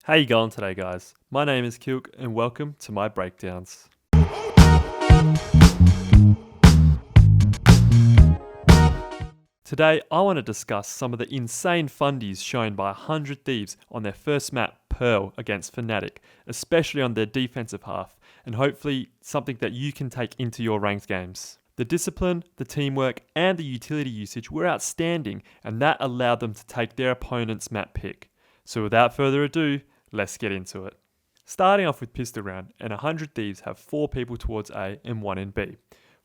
How you going today, guys? My name is Kilk and welcome to my breakdowns. Today, I want to discuss some of the insane fundies shown by 100 Thieves on their first map, Pearl, against FNATIC, especially on their defensive half, and hopefully something that you can take into your ranked games. The discipline, the teamwork, and the utility usage were outstanding, and that allowed them to take their opponent's map pick. So without further ado, let's get into it. Starting off with pistol round, and 100 Thieves have 4 people towards A and 1 in B.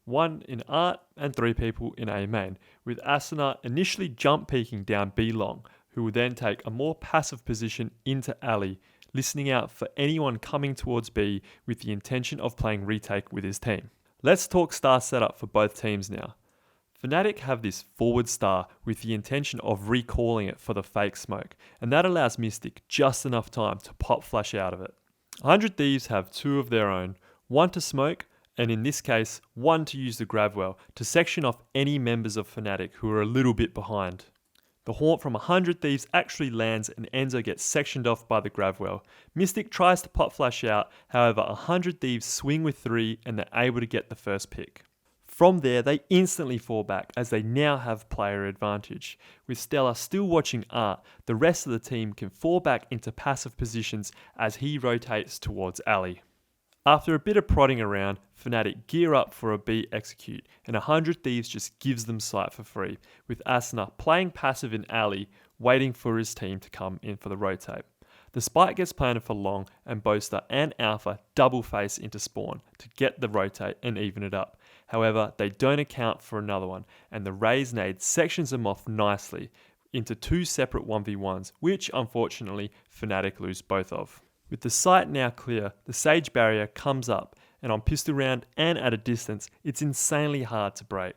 1 in art and 3 people in A main, with Asana initially jump peeking down B long, who will then take a more passive position into alley, listening out for anyone coming towards B with the intention of playing retake with his team. Let's talk star setup for both teams now. FNATIC have this forward star with the intention of recalling it for the fake smoke, and that allows Mystic just enough time to pop flash out of it. 100 Thieves have 2 of their own, 1 to smoke, and in this case, 1 to use the grab well to section off any members of FNATIC who are a little bit behind. The haunt from 100 Thieves actually lands and Enzo gets sectioned off by the grab well. Mystic tries to pop flash out, however 100 Thieves swing with 3 and they're able to get the first pick. From there, they instantly fall back as they now have player advantage. With Stella still watching Art, the rest of the team can fall back into passive positions as he rotates towards Ali. After a bit of prodding around, FNATIC gear up for a B execute, and 100 Thieves just gives them sight for free, with Asana playing passive in alley, waiting for his team to come in for the rotate. The spike gets planted for long, and Boaster and Alpha double face into spawn to get the rotate and even it up. However, they don't account for another one, and the Raze nade sections them off nicely into 2 separate 1v1s, which unfortunately FNATIC lose both of. With the site now clear, the Sage barrier comes up, and on pistol round and at a distance, it's insanely hard to break.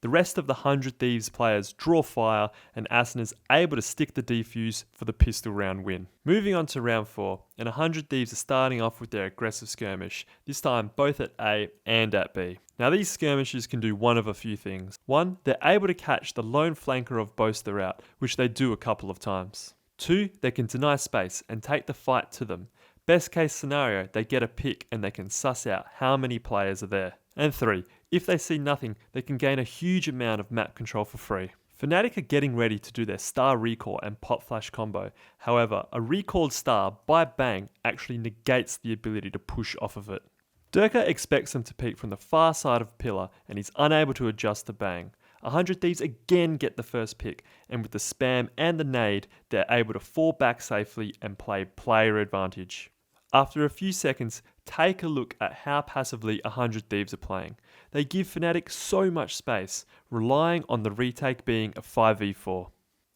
The rest of the 100 Thieves players draw fire, and Asana's able to stick the defuse for the pistol round win. Moving on to round 4, and 100 Thieves are starting off with their aggressive skirmish, this time both at A and at B. Now these skirmishes can do one of a few things. 1, they're able to catch the lone flanker of Boaster out, which they do a couple of times. 2, they can deny space and take the fight to them. Best case scenario, they get a pick and they can suss out how many players are there. And 3, if they see nothing, they can gain a huge amount of map control for free. FNATIC are getting ready to do their star recall and pop flash combo. However, a recalled star by bang actually negates the ability to push off of it. Durka expects them to peek from the far side of pillar and he's unable to adjust to bang. 100 Thieves again get the first pick, and with the spam and the nade, they're able to fall back safely and play player advantage. After a few seconds, take a look at how passively 100 Thieves are playing. They give FNATIC so much space, relying on the retake being a 5v4.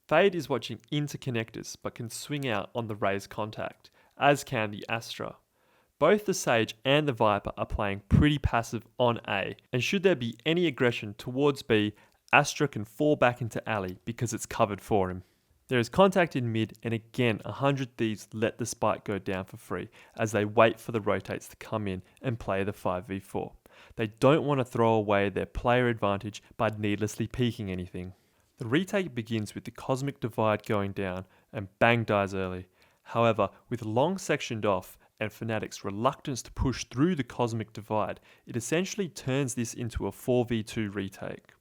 Fade is watching into connectors but can swing out on the Raze contact, as can the Astra. Both the Sage and the Viper are playing pretty passive on A, and should there be any aggression towards B, Astra can fall back into alley because it's covered for him. There is contact in mid, and again 100 Thieves let the spike go down for free as they wait for the rotates to come in and play the 5v4. They don't want to throw away their player advantage by needlessly peeking anything. The retake begins with the Cosmic Divide going down and bang dies early. However, with long sectioned off and FNATIC's reluctance to push through the Cosmic Divide, it essentially turns this into a 4v2 retake.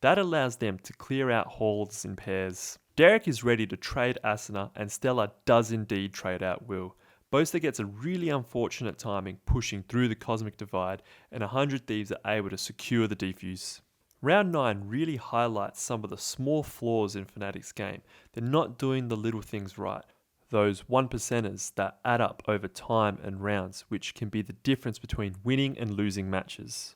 That allows them to clear out halls in pairs. Derek is ready to trade Asana and Stella does indeed trade out Will. Boaster gets a really unfortunate timing pushing through the Cosmic Divide, and 100 Thieves are able to secure the defuse. Round 9 really highlights some of the small flaws in FNATIC's game. They're not doing the little things right. Those 1%ers that add up over time and rounds, which can be the difference between winning and losing matches.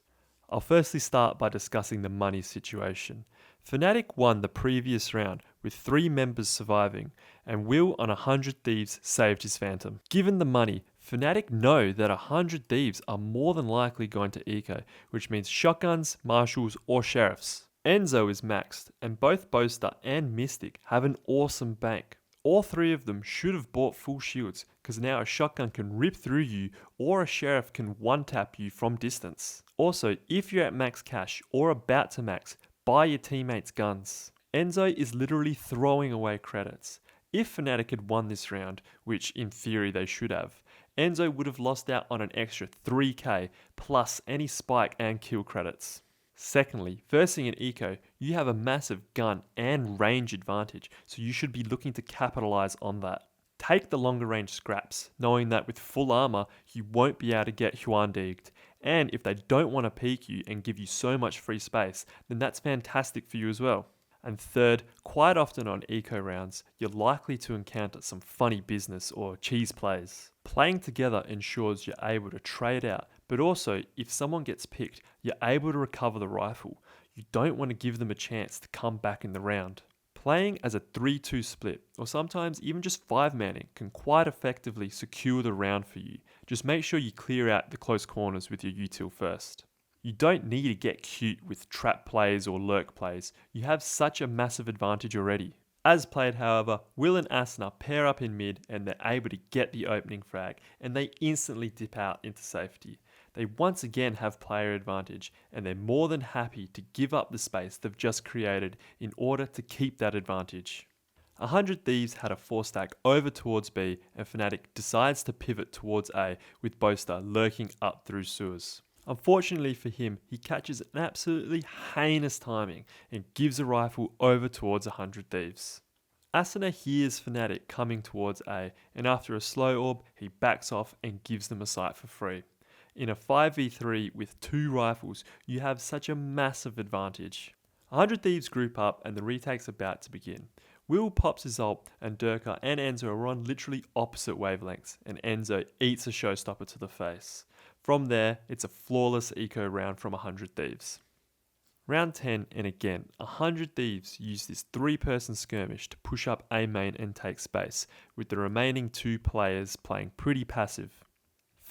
I'll firstly start by discussing the money situation. FNATIC won the previous round with 3 members surviving, and Will on 100 Thieves saved his Phantom. Given the money, FNATIC know that 100 Thieves are more than likely going to eco, which means shotguns, marshals, or sheriffs. Enzo is maxed, and both Boaster and Mystic have an awesome bank. All 3 of them should have bought full shields, because now a shotgun can rip through you or a sheriff can one-tap you from distance. Also, if you're at max cash or about to max, buy your teammates guns. Enzo is literally throwing away credits. If Fnatic had won this round, which in theory they should have, Enzo would have lost out on an extra 3k plus any spike and kill credits. Secondly, versing an eco, you have a massive gun and range advantage, so you should be looking to capitalize on that. Take the longer range scraps, knowing that with full armor, you won't be able to get Huandiged, and if they don't want to peek you and give you so much free space, then that's fantastic for you as well. And third, quite often on eco rounds, you're likely to encounter some funny business or cheese plays. Playing together ensures you're able to trade out, but also if someone gets picked, you're able to recover the rifle. You don't want to give them a chance to come back in the round. Playing as a 3-2 split, or sometimes even just 5-manning, can quite effectively secure the round for you. Just make sure you clear out the close corners with your util first. You don't need to get cute with trap plays or lurk plays, you have such a massive advantage already. As played, however, Will and Asuna pair up in mid and they're able to get the opening frag, and they instantly dip out into safety. They once again have player advantage, and they're more than happy to give up the space they've just created in order to keep that advantage. 100Thieves had a 4-stack over towards B, and Fnatic decides to pivot towards A with Boaster lurking up through sewers. Unfortunately for him, he catches an absolutely heinous timing and gives a rifle over towards 100Thieves. Asuna hears Fnatic coming towards A, and after a slow orb, he backs off and gives them a sight for free. In a 5v3 with 2 rifles, you have such a massive advantage. 100Thieves group up and the retake's about to begin. Will pops his ult and Durka and Enzo are on literally opposite wavelengths, and Enzo eats a showstopper to the face. From there, it's a flawless eco round from 100Thieves. Round 10, and again, 100Thieves use this 3-person skirmish to push up A main and take space, with the remaining 2 players playing pretty passive.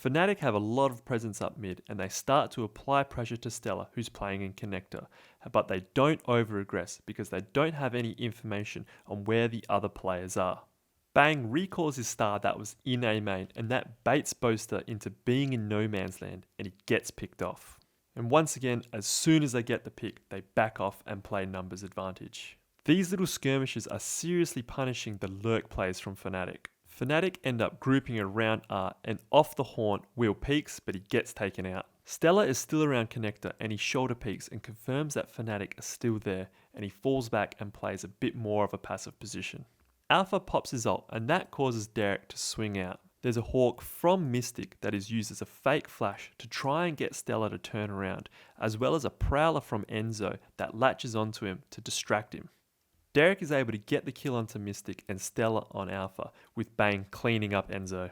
Fnatic have a lot of presence up mid, and they start to apply pressure to Stella, who's playing in connector, but they don't over-aggress because they don't have any information on where the other players are. Bang recalls his star that was in A main, and that baits Boaster into being in no man's land, and he gets picked off. And once again, as soon as they get the pick, they back off and play numbers advantage. These little skirmishes are seriously punishing the lurk plays from Fnatic. Fnatic end up grouping around Art, and off the haunt, Will peeks, but he gets taken out. Stella is still around connector, and he shoulder peeks and confirms that Fnatic are still there, and he falls back and plays a bit more of a passive position. Alpha pops his ult, and that causes Derek to swing out. There's a hawk from Mystic that is used as a fake flash to try and get Stella to turn around, as well as a prowler from Enzo that latches onto him to distract him. Derek is able to get the kill onto Mystic and Stella on Alpha, with Bang cleaning up Enzo.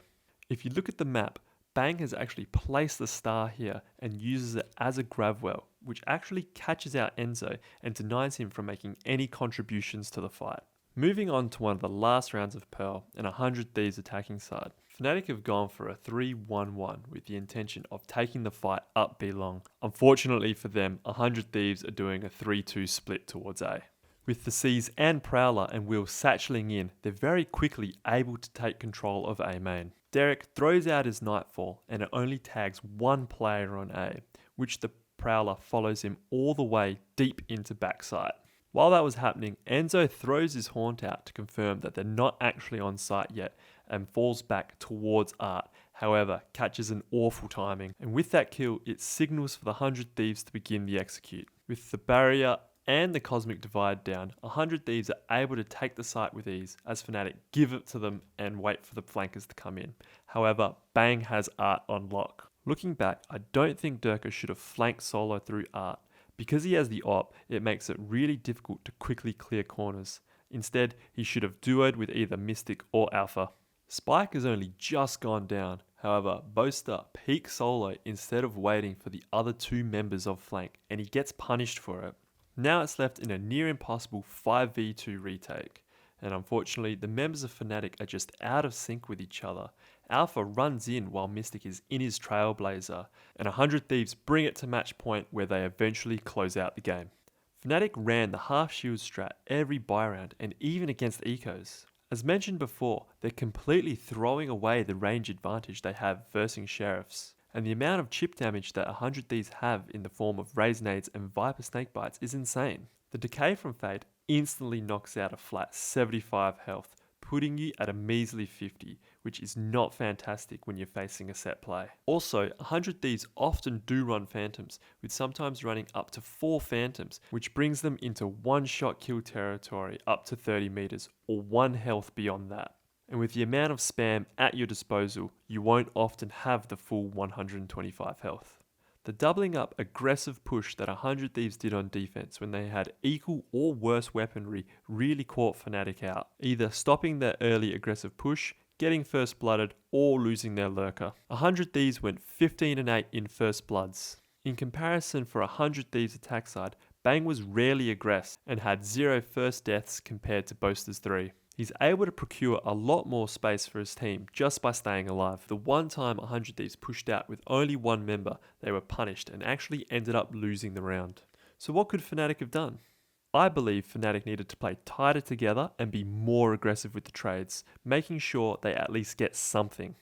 If you look at the map, Bang has actually placed the star here and uses it as a grab well, which actually catches out Enzo and denies him from making any contributions to the fight. Moving on to one of the last rounds of Pearl and 100Thieves attacking side, Fnatic have gone for a 3-1-1 with the intention of taking the fight up B long. Unfortunately for them, 100Thieves are doing a 3-2 split towards A. With the C's and Prowler and Will satcheling in, they're very quickly able to take control of A main. Derek throws out his Nightfall and it only tags 1 player on A, which the Prowler follows him all the way deep into backside. While that was happening, Enzo throws his Haunt out to confirm that they're not actually on site yet and falls back towards Art, however catches an awful timing, and with that kill it signals for the 100Thieves to begin the execute. With the barrier and the Cosmic Divide down, 100Thieves are able to take the site with ease as Fnatic give it to them and wait for the flankers to come in. However, Bang has Art on lock. Looking back, I don't think Durka should have flanked solo through Art. Because he has the op, it makes it really difficult to quickly clear corners. Instead, he should have duoed with either Mystic or Alpha. Spike has only just gone down, however, Boaster peaks solo instead of waiting for the other 2 members of flank, and he gets punished for it. Now it's left in a near impossible 5v2 retake, and unfortunately the members of Fnatic are just out of sync with each other. Alpha runs in while Mystic is in his Trailblazer, and 100Thieves bring it to match point where they eventually close out the game. Fnatic ran the half shield strat every buy round and even against ecos. As mentioned before, they're completely throwing away the range advantage they have versing Sheriffs, and the amount of chip damage that 100Thieves have in the form of Razor-Nades and Viper Snakebites is insane. The decay from Fade instantly knocks out a flat 75 health, putting you at a measly 50, which is not fantastic when you're facing a set play. Also, 100 Thieves often do run Phantoms, with sometimes running up to 4 Phantoms, which brings them into one-shot kill territory up to 30 meters, or 1 health beyond that. And with the amount of spam at your disposal, you won't often have the full 125 health. The doubling up aggressive push that 100 Thieves did on defense when they had equal or worse weaponry really caught FNATIC out, either stopping their early aggressive push, getting first blooded, or losing their lurker. 100 Thieves went 15-8 in first bloods. In comparison, for 100 Thieves attack side, Bang was rarely aggressive and had 0 first deaths compared to Boaster's 3. He's able to procure a lot more space for his team just by staying alive. The one time 100 Thieves pushed out with only 1 member, they were punished and actually ended up losing the round. So what could FNATIC have done? I believe FNATIC needed to play tighter together and be more aggressive with the trades, making sure they at least get something.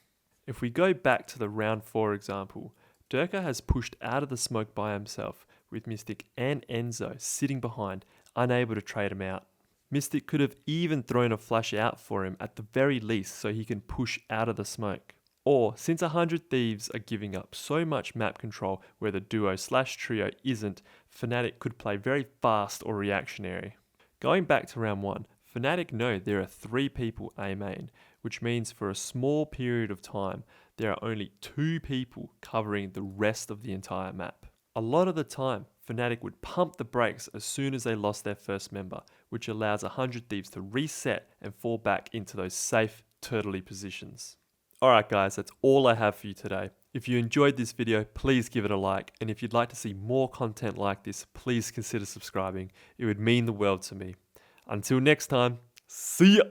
If we go back to the round 4 example, Durka has pushed out of the smoke by himself, with Mystic and Enzo sitting behind, unable to trade him out. Mystic could have even thrown a flash out for him at the very least so he can push out of the smoke. Or, since 100 Thieves are giving up so much map control where the duo/trio isn't, FNATIC could play very fast or reactionary. Going back to round 1, FNATIC know there are 3 people A main, which means for a small period of time, there are only 2 people covering the rest of the entire map. A lot of the time, FNATIC would pump the brakes as soon as they lost their first member, which allows 100 Thieves to reset and fall back into those safe, turtley positions. Alright guys, that's all I have for you today. If you enjoyed this video, please give it a like, and if you'd like to see more content like this, please consider subscribing. It would mean the world to me. Until next time, see ya!